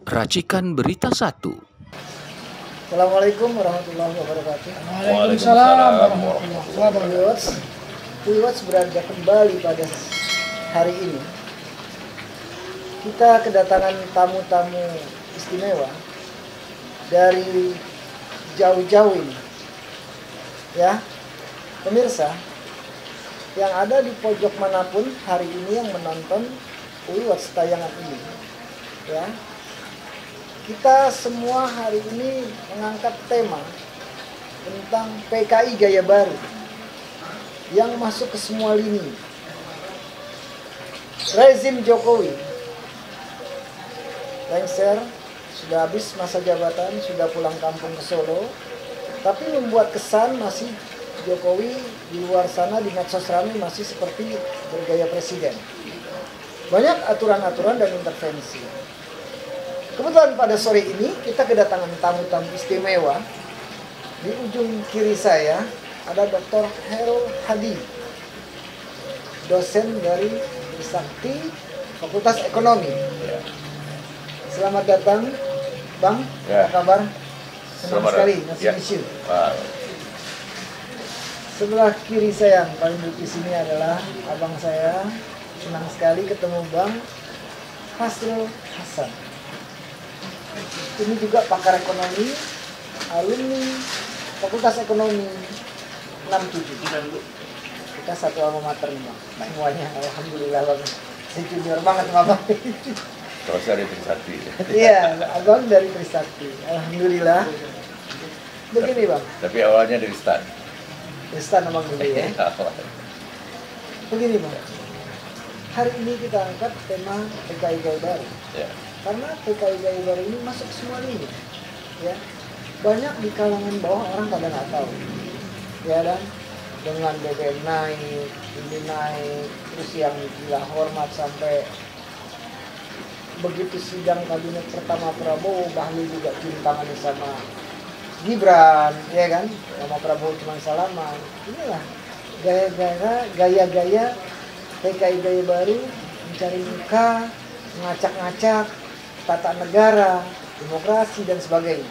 Racikan Berita 1. Assalamualaikum warahmatullahi wabarakatuh. Waalaikumsalam warahmatullahi wabarakatuh. Puiwatch berada kembali pada hari ini. Kita kedatangan tamu-tamu istimewa dari jauh-jauh ini. Ya, pemirsa yang ada di pojok manapun hari ini yang menonton Puiwatch tayangan ini. Ya. Kita semua hari ini mengangkat tema tentang PKI gaya baru yang masuk ke semua lini. Rezim Jokowi lengser, sudah habis masa jabatan, sudah pulang kampung ke Solo, tapi membuat kesan masih Jokowi di luar sana di medsos ramai masih seperti bergaya presiden. Banyak aturan-aturan dan intervensi. Kebetulan pada sore ini kita kedatangan tamu-tamu istimewa. Di ujung kiri saya ada Dr. Heru Hadi, dosen dari Trisakti Fakultas Ekonomi. Selamat datang, Bang. Ya. Apa kabar? Senang sekali, Ya. nice to meet you. Sebelah kiri saya yang paling duduk di sini adalah abang saya. Senang sekali ketemu Bang Hasrul Hasan. Ini juga pakar ekonomi, alumni Fakultas Ekonomi 67. Kita satu alma mater nih, Bang. Semuanya, alhamdulillah Bang. Saya junior banget sama Bang. Terus dari Trisakti. Iya, Abang dari Trisakti. Alhamdulillah. Begini Bang, Tapi awalnya dari STAN. Tristan Abang dulu ya. Begini Bang, hari ini kita angkat tema PKI gaya baru. Ya. Karena PKI gaya baru ini masuk semua lini, ya. Banyak di kalangan bawah orang pada nggak tahu, ya dan dengan BBM naik, ini naik, terus yang gila hormat sampai begitu sidang kabinet pertama Prabowo, Bahlil juga cium tangan sama Gibran, ya kan, sama Prabowo cuma salaman. Inilah gaya-gaya PKI gaya baru, mencari muka, ngacak-ngacak tata negara, demokrasi dan sebagainya.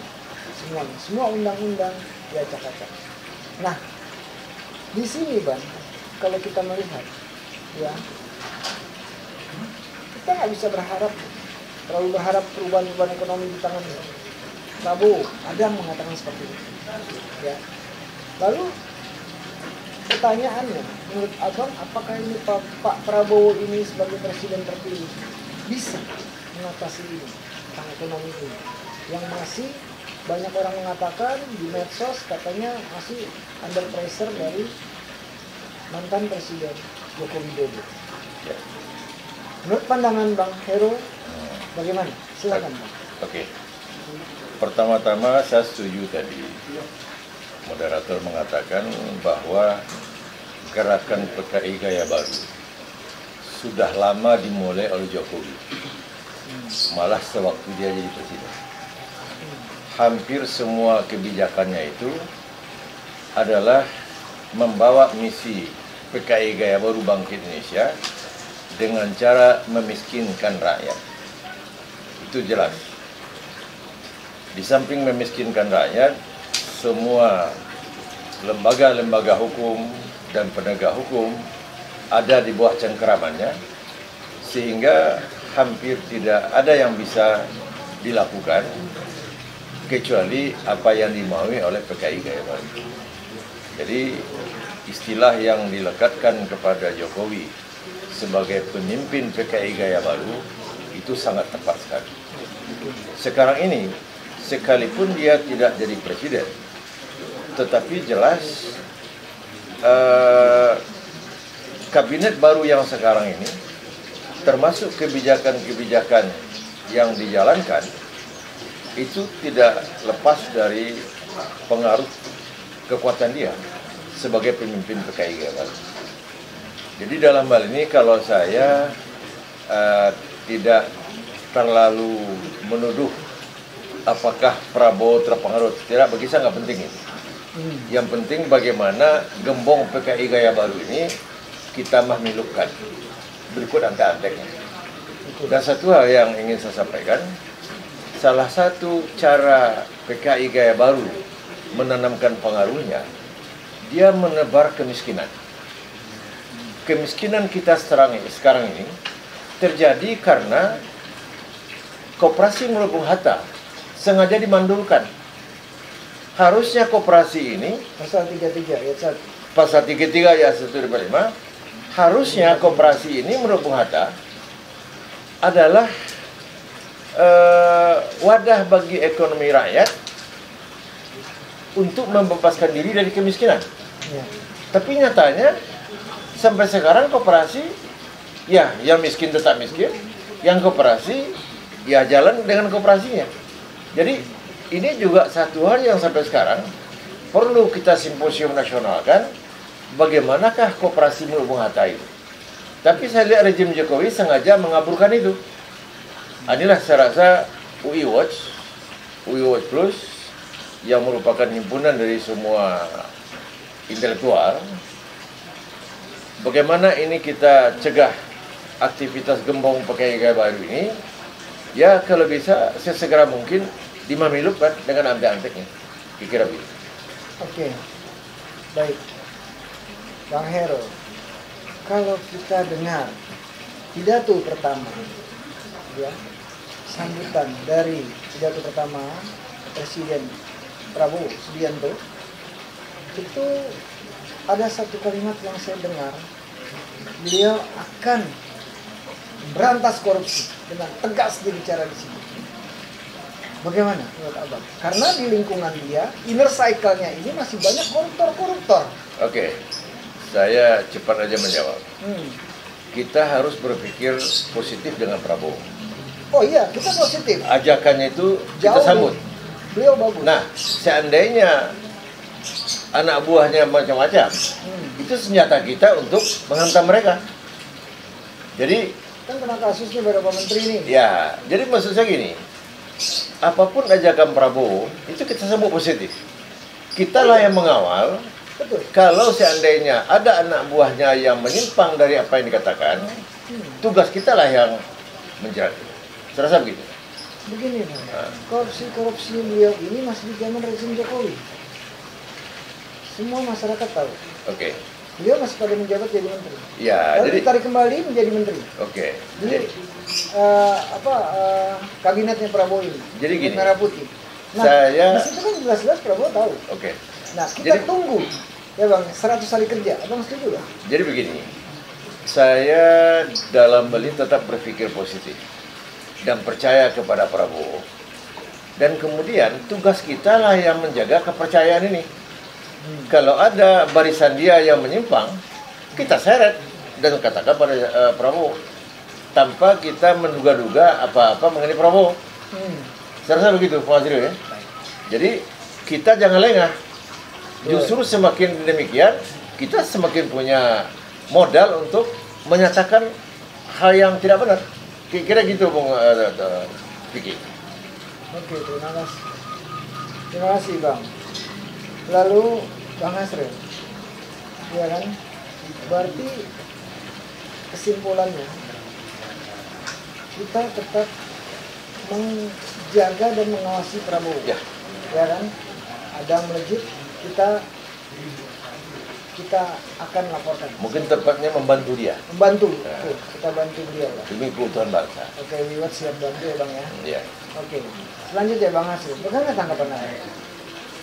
Semuanya, semua undang-undang diacak-acak. Nah, di sini Bang, kalau kita melihat, ya, kita nggak bisa terlalu berharap perubahan ekonomi di tangan Prabowo. Ada yang mengatakan seperti itu. Ya. Lalu pertanyaannya, menurut Abang, apakah ini Pak Prabowo ini sebagai presiden terpilih bisa mengatasi ini tentang ekonomi ini yang masih banyak orang mengatakan di medsos katanya masih under pressure dari mantan presiden Joko Widodo. Ya. Menurut pandangan Bang Heru bagaimana? Silakan Bang. Oke. Pertama-tama saya setuju tadi. Moderator mengatakan bahwa gerakan PKI gaya baru sudah lama dimulai oleh Jokowi. Malah sewaktu dia jadi presiden. Hampir semua kebijakannya itu adalah membawa misi PKI gaya baru bangkit Indonesia dengan cara memiskinkan rakyat. Itu jelas. Di samping memiskinkan rakyat, semua lembaga-lembaga hukum dan penegak hukum ada di bawah cengkeramannya, sehingga hampir tidak ada yang bisa dilakukan kecuali apa yang dimaui oleh PKI gaya baru. Jadi istilah yang dilekatkan kepada Jokowi sebagai pemimpin PKI gaya baru itu sangat tepat sekali. Sekarang ini sekalipun dia tidak jadi presiden, tetapi jelas kabinet baru yang sekarang ini termasuk kebijakan-kebijakan yang dijalankan itu tidak lepas dari pengaruh kekuatan dia sebagai pemimpin PKI gaya baru. Jadi dalam hal ini kalau saya tidak terlalu menuduh apakah Prabowo terpengaruh, tidak, bagi saya nggak penting itu. Yang penting bagaimana gembong PKI gaya baru ini kita mahmilukkan. Berikut angka-angkanya. Dan satu hal yang ingin saya sampaikan, salah satu cara PKI Gaya Baru menanamkan pengaruhnya, dia menebar kemiskinan. Kemiskinan kita sekarang ini terjadi karena koperasi melubung Hatta sengaja dimandulkan. Harusnya koperasi ini Pasal 33 ayat 1. pasal 33 ayat 125, harusnya koperasi ini melubung Hatta adalah wadah bagi ekonomi rakyat untuk membebaskan diri dari kemiskinan. Ya. Tapi nyatanya sampai sekarang koperasi, ya yang miskin tetap miskin, yang koperasi ya jalan dengan koperasinya. Jadi ini juga satu hal yang sampai sekarang perlu kita simposium nasionalkan, bagaimanakah koperasi melubung Hatta itu. Tapi saya lihat rejim Jokowi sengaja mengaburkan itu. Inilah saya rasa UI Watch Plus yang merupakan himpunan dari semua intelektual. Bagaimana ini kita cegah aktivitas gembong PKI Gaya Baru ini? Ya kalau bisa sesegera mungkin dimamilupkan dengan antek-anteknya. Kira-kira begitu. Oke, baik. Bang Hero, kalau kita dengar pidato pertama, ya, sambutan dari pidato pertama Presiden Prabowo Subianto, itu ada satu kalimat yang saya dengar, beliau akan berantas korupsi dengan tegas dia bicara di sini. Bagaimana menurut Abang? Karena di lingkungan dia, inner cycle-nya ini masih banyak koruptor-koruptor. Oke, saya cepat aja menjawab. Kita harus berpikir positif dengan Prabowo. Oh iya, kita positif. Ajakannya itu kita Jauh sambut. Beliau bagus. Nah, seandainya anak buahnya macam-macam, itu senjata kita untuk menghantam mereka. Jadi, Kan kena kasusnya beberapa menteri ini. ya, jadi maksud saya gini, apapun ajakan Prabowo, itu kita sebut positif. Kitalah yang mengawal. Betul. Kalau seandainya ada anak buahnya yang menyimpang dari apa yang dikatakan, tugas kitalah yang menjerat. Saya rasa begitu. Begini, Bang. Korupsi beliau ini masih di zaman rezim Jokowi. Semua masyarakat tahu. Oke. Beliau masih pada menjabat jadi menteri. Ya, Lalu jadi ditarik kembali menjadi menteri. oke. Jadi kabinetnya Prabowo ini. Jadi gini, Merah putih. Nah, saya- di situ kan jelas-jelas Prabowo tahu. Oke. Nah, kita Jadi- tunggu. Ya Bang, 100 hari kerja. Abang setuju lah? Jadi begini, saya dalam hal ini tetap berpikir positif dan percaya kepada Prabowo. Dan kemudian tugas kita lah yang menjaga kepercayaan ini. Kalau ada barisan dia yang menyimpang, kita seret dan katakan pada Prabowo tanpa kita menduga-duga apa-apa mengenai Prabowo. Saya rasa begitu, Pak Azril ya. Jadi kita jangan lengah. Justru semakin demikian, kita semakin punya modal untuk menyatakan hal yang tidak benar. Kira-kira gitu, Bung Vicky. Oke, terima kasih. Terima kasih, Bang. Lalu Bang Hasril, ya kan? Berarti kesimpulannya kita tetap menjaga dan mengawasi Prabowo, Ya. ya kan? Ada melejit, kita akan laporkan. Mungkin tepatnya membantu dia Membantu, tuh, kita bantu beliau lah. demi keutuhan bangsa. Oke, Wiwat siap bantu ya Bang ya. Ya. Oke, selanjutnya Bang Hasril, bagaimana tanggapan Anda?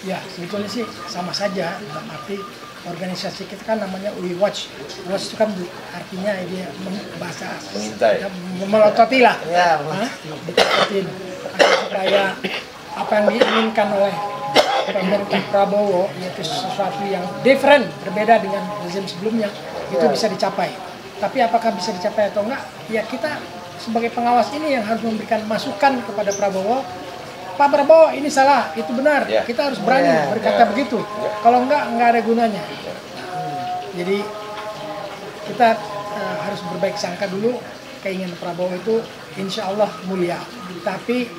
Ya, sebetulnya sih sama saja, dalam arti organisasi kita kan namanya UI Watch. Watch itu kan artinya dia bahasa Mengintai. ya, melototi lah. Ya, Ditototin agar supaya apa yang diinginkan oleh pemerintah Prabowo, yaitu sesuatu yang different, berbeda dengan rezim sebelumnya, itu bisa dicapai. Tapi apakah bisa dicapai atau enggak? Ya kita sebagai pengawas ini yang harus memberikan masukan kepada Prabowo. Pak Prabowo ini salah, itu benar. Ya. Kita harus berani berkata begitu. Kalau enggak ada gunanya. Jadi kita harus berbaik sangka dulu. Keinginan Prabowo itu insya Allah mulia. Tapi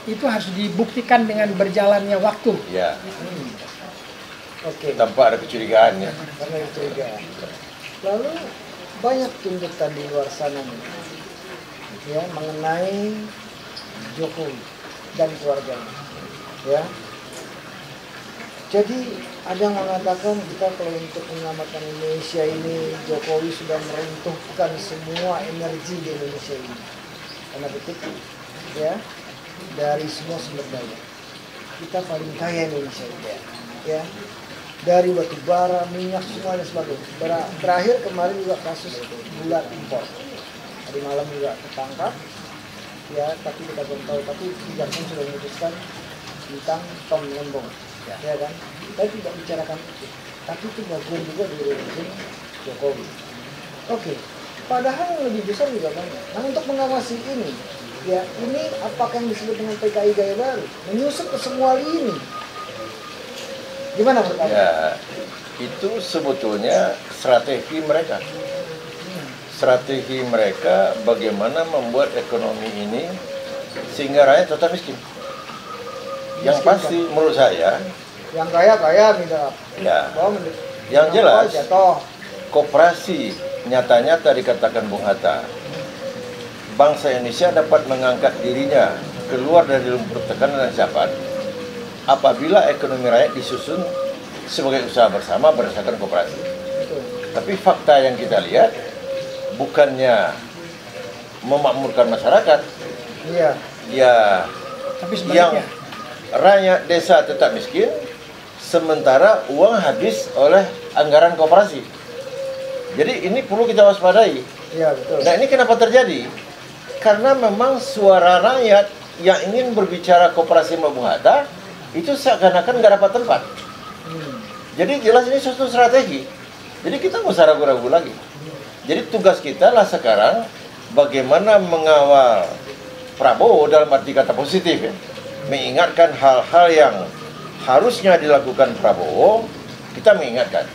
itu harus dibuktikan dengan berjalannya waktu. Ya. Oke. Tanpa ada kecurigaan ya. Karena kecurigaan. Lalu banyak tuntutan di luar sana nih, ya mengenai Jokowi. dan keluarganya. Ya. Jadi ada yang mengatakan kita kalau untuk menyelamatkan Indonesia ini Jokowi sudah meruntuhkan semua energi di Indonesia ini. Karena petik ya dari semua sumber daya. Kita paling kaya Indonesia ini ya. Dari batu bara, minyak semua dan sebagainya. Terakhir kemarin juga kasus gula impor. Tadi malam juga tertangkap. Ya, tapi kita belum tahu. Tapi Kejaksaan sudah memutuskan tentang Tom Lembong. Ya kan? Kita tidak bicarakan itu. Tapi itu bagian juga dari rezim Jokowi. Oke. Padahal yang lebih besar juga banyak. Nah, untuk mengawasi ini, ya ini apakah yang disebut dengan PKI Gaya Baru? Menyusup ke semua lini. Gimana menurut Anda? Ya, itu sebetulnya strategi mereka. Strategi mereka bagaimana membuat ekonomi ini sehingga rakyat tetap miskin. Yang pasti menurut saya, yang kaya minta. ya, Bahwa yang jelas jatuh. koperasi nyata-nyata dikatakan Bung Hatta. Bangsa Indonesia dapat mengangkat dirinya keluar dari lumpur tekanan dan ancaman apabila ekonomi rakyat disusun sebagai usaha bersama berdasarkan koperasi. Tapi fakta yang kita lihat bukannya memakmurkan masyarakat, Iya. ya Tapi yang sebaliknya. rakyat desa tetap miskin, sementara uang habis oleh anggaran koperasi. Jadi ini perlu kita waspadai. Iya, betul. Nah ini kenapa terjadi? Karena memang suara rakyat yang ingin berbicara koperasi sama Bung Hatta itu seakan-akan nggak dapat tempat. Jadi jelas ini suatu strategi. Jadi kita nggak usah ragu-ragu lagi. Jadi tugas kita lah sekarang bagaimana mengawal Prabowo dalam arti kata positif ya. Mengingatkan hal-hal yang harusnya dilakukan Prabowo, kita mengingatkan.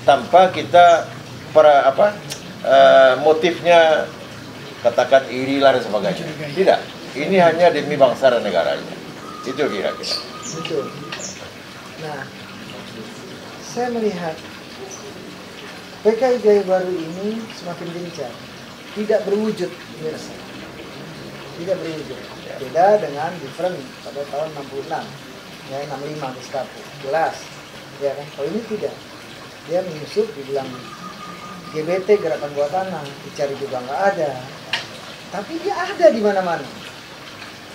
Tanpa kita motifnya katakan irilah dan sebagainya. Tidak. Ini hanya demi bangsa dan negaranya. Itu kira-kira. Betul. Nah, saya melihat PKI Gaya Baru ini semakin gencar, tidak berwujud, pemirsa. Tidak berwujud. Beda dengan different pada tahun 66, ya 65 Gestapo, jelas, ya kan? Kalau ini tidak, dia menyusup, dibilang GBT Gerakan Bawah Tanah, dicari juga nggak ada, tapi dia ada di mana-mana.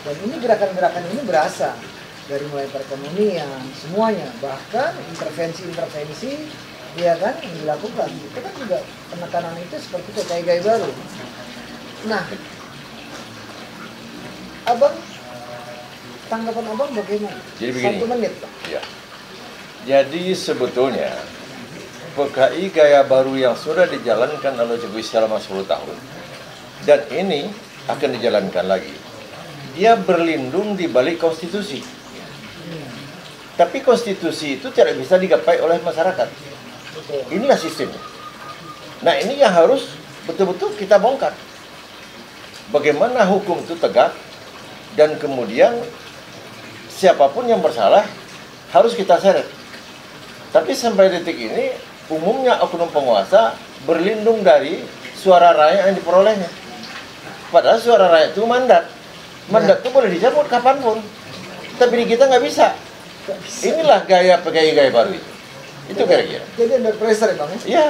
Dan ini gerakan-gerakan ini berasa dari mulai perekonomian, semuanya, bahkan intervensi-intervensi ya kan yang dilakukan. Itu kan juga penekanan itu seperti PKI Gaya Baru. Nah, Abang, tanggapan Abang bagaimana? Jadi begini. 1 menit, Pak. Ya. Jadi sebetulnya PKI Gaya Baru yang sudah dijalankan oleh Jokowi selama 10 tahun dan ini akan dijalankan lagi. Dia berlindung di balik konstitusi. Tapi konstitusi itu tidak bisa digapai oleh masyarakat. Betul. Inilah sistemnya. Nah ini yang harus betul-betul kita bongkar. Bagaimana hukum itu tegak dan kemudian siapapun yang bersalah harus kita seret. Tapi sampai detik ini umumnya oknum penguasa berlindung dari suara rakyat yang diperolehnya. Padahal suara rakyat itu mandat. Mandat itu boleh dicabut kapanpun. Tapi di kita nggak bisa. Inilah gaya PKI Gaya Baru itu. Itu kira-kira. Jadi under pressure ya Bang? Iya.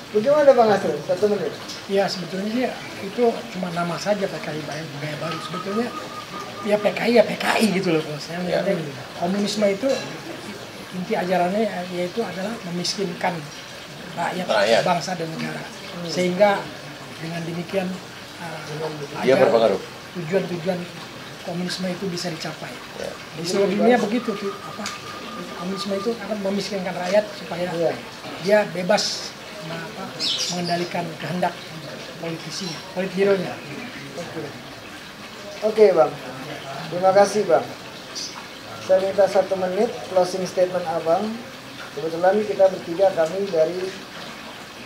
Bagaimana Bang Asrul? 1 menit. Ya sebetulnya sih itu cuma nama saja PKI Gaya Baru. Sebetulnya ya PKI gitu loh kalau saya melihatnya gitu. Komunisme itu inti ajarannya yaitu adalah memiskinkan rakyat, bangsa dan negara. Sehingga dengan demikian Dia berpengaruh. tujuan-tujuan komunisme itu bisa dicapai. Ya. Di seluruh dunia begitu tuh komunisme itu akan memiskinkan rakyat supaya dia bebas mengendalikan kehendak politisinya, hero-nya. Oke Bang, terima kasih Bang. Saya minta 1 menit closing statement Abang. Kebetulan kita bertiga kami dari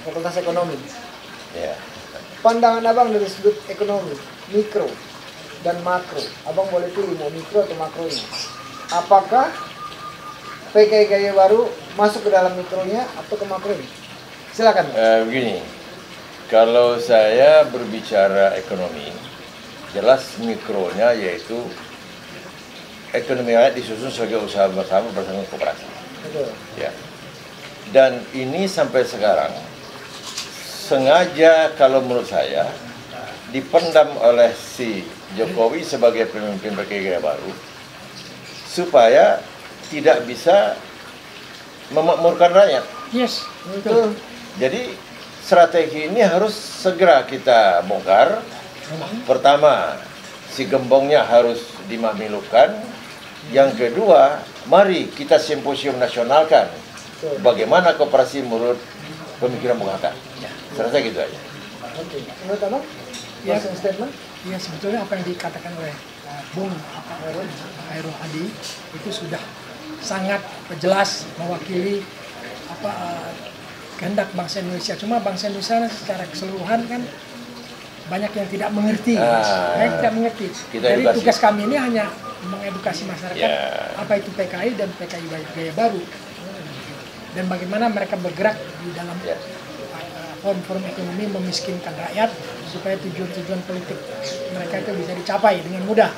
Fakultas Ekonomi. Ya. Pandangan Abang dari sudut ekonomi, mikro dan makro. Abang boleh pilih mau mikro atau makronya. Apakah PKI Gaya Baru masuk ke dalam mikronya atau ke makronya? Silakan. Begini, kalau saya berbicara ekonomi, jelas mikronya yaitu ekonomi rakyat disusun sebagai usaha bersama bersama koperasi. Betul. Ya. Dan ini sampai sekarang sengaja kalau menurut saya dipendam oleh si Jokowi sebagai pemimpin PKI Gaya Baru supaya tidak bisa memakmurkan rakyat. Yes, Betul. Jadi strategi ini harus segera kita bongkar. Pertama, si gembongnya harus dimahmilukan. Yang kedua, mari kita simposium nasionalkan bagaimana koperasi menurut pemikiran Bung Hatta. Saya rasa gitu aja. Oke. Menurut Abang? Ya. Closing statement? Ya, sebetulnya apa yang dikatakan oleh Bung Hairul Hadi itu sudah sangat jelas mewakili kehendak bangsa Indonesia. Cuma bangsa Indonesia secara keseluruhan kan banyak yang tidak mengerti. Banyak tidak mengerti. Jadi edukasi. tugas kami ini hanya mengedukasi masyarakat apa itu PKI dan PKI Gaya Baru dan bagaimana mereka bergerak di dalam forum-forum ekonomi memiskinkan rakyat supaya tujuan-tujuan politik mereka itu bisa dicapai dengan mudah.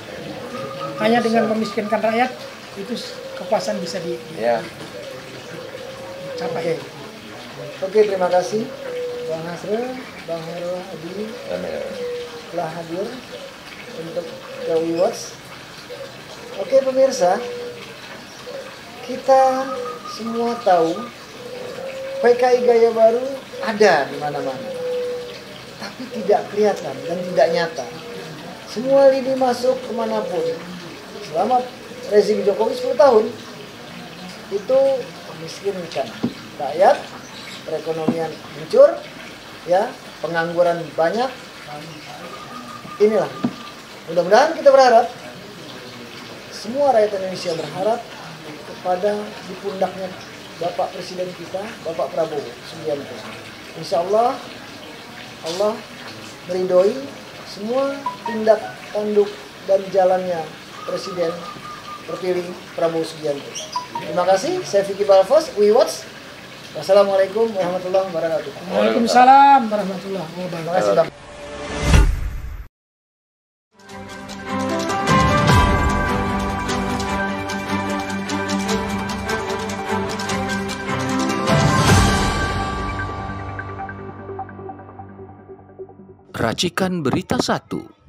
Hanya dengan memiskinkan rakyat itu kekuasaan bisa dicapai. Oke, terima kasih Bang Hasril, Bang Hairul Hadi telah hadir untuk Jawi Watch. Oke pemirsa, kita semua tahu PKI Gaya Baru ada di mana-mana, tapi tidak kelihatan dan tidak nyata. Semua lini masuk kemanapun. Selama rezim Jokowi 10 tahun, itu memiskinkan rakyat, perekonomian hancur, ya, pengangguran banyak. Inilah, mudah-mudahan kita berharap, semua rakyat Indonesia berharap kepada di pundaknya Bapak Presiden kita, Bapak Prabowo Subianto. Insya Allah, Allah meridhoi semua tindak tanduk dan jalannya Presiden terpilih Prabowo Subianto. Terima kasih, saya Vicky Balfos, We Watch. Wassalamualaikum warahmatullahi wabarakatuh. Waalaikumsalam warahmatullahi wabarakatuh. Terima kasih Bang. Racikan Berita 1.